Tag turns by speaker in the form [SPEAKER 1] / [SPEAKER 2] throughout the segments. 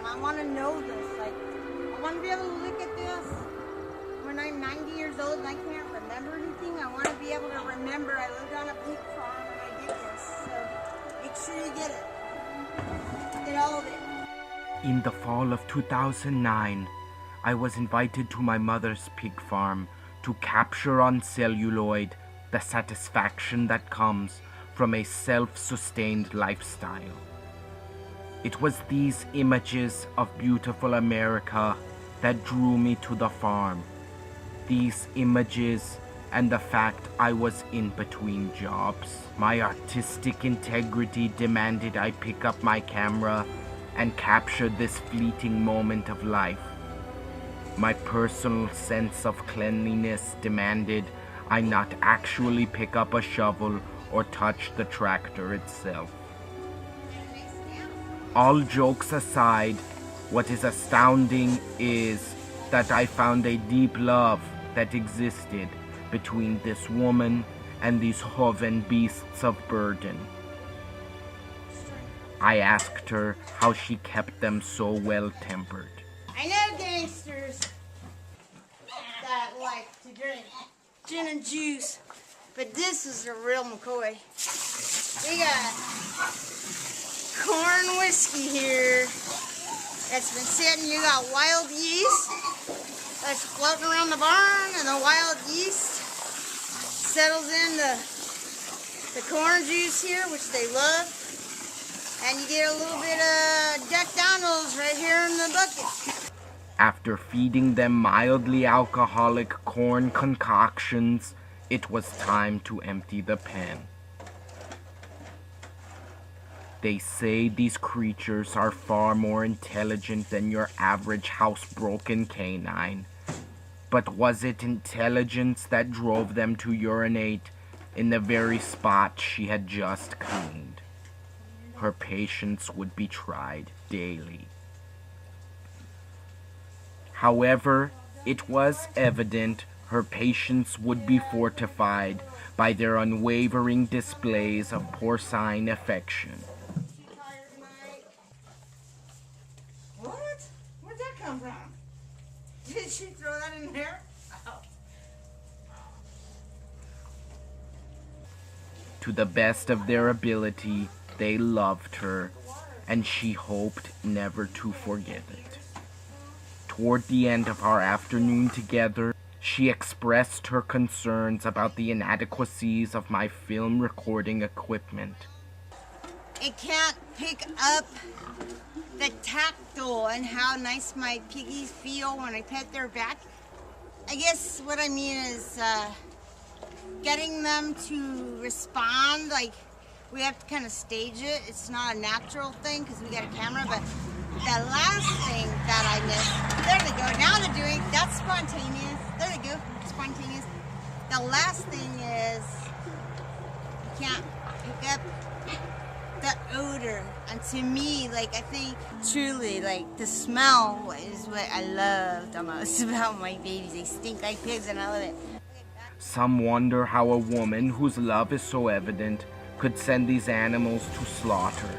[SPEAKER 1] and I want to know this. Like, I want to be able to look at this when I'm 90 years old and I can't remember anything. I want to be able to remember I lived on a pig farm and I did this. So make sure you get it. Get all of it.
[SPEAKER 2] In the fall of 2009, I was invited to my mother's pig farm to capture on celluloid the satisfaction that comes from a self-sustained lifestyle. It was these images of beautiful America that drew me to the farm. These images and the fact I was in between jobs. My artistic integrity demanded I pick up my camera and capture this fleeting moment of life. My personal sense of cleanliness demanded I not actually pick up a shovel or touch the tractor itself. All jokes aside, what is astounding is that I found a deep love that existed between this woman and these hoven beasts of burden. I asked her how she kept them so well-tempered.
[SPEAKER 1] I know gangsters that like to drink gin and juice, but this is the real McCoy. We got corn whiskey here that's been sitting. You got wild yeast that's floating around the barn, and the wild yeast settles in the corn juice here, which they love. And you get a little bit of Jack Daniels right here in the bucket.
[SPEAKER 2] After feeding them mildly alcoholic corn concoctions, it was time to empty the pen. They say these creatures are far more intelligent than your average housebroken canine. But was it intelligence that drove them to urinate in the very spot she had just cleaned? Her patience would be tried daily. However, it was evident her patience would be fortified by their unwavering displays of porcine affection.
[SPEAKER 1] What? Where'd that come from? Did she throw that in there? Oh.
[SPEAKER 2] To the best of their ability, they loved her, and she hoped never to forget it. Toward the end of our afternoon together, she expressed her concerns about the inadequacies of my film recording equipment.
[SPEAKER 1] It can't pick up the tactile and how nice my piggies feel when I pet their back. I guess what I mean is getting them to respond. Like, we have to kind of stage it. It's not a natural thing because we got a camera, but the last thing that I missed, there they go. Now they're doing, that's spontaneous. There they go, spontaneous. The last thing is you can't pick up the odor. And to me, like, I think truly, like, the smell is what I love the most about my babies. They stink like pigs and I love it.
[SPEAKER 2] Some wonder how a woman whose love is so evident could send these animals to slaughter.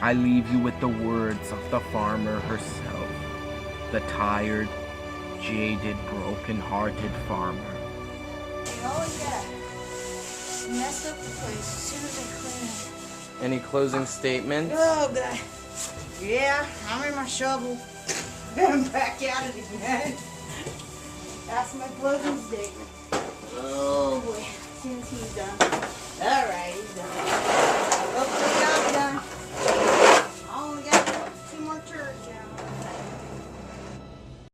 [SPEAKER 2] I leave you with the words of the farmer herself, the tired, jaded, broken-hearted farmer.
[SPEAKER 1] You always gotta mess up the place as soon as I clean it.
[SPEAKER 2] Any closing statements?
[SPEAKER 1] Oh, God. Yeah, I'm in my shovel. I'm back at it again. That's my closing statement. Oh, boy. As soon as he's done. All right, he's done.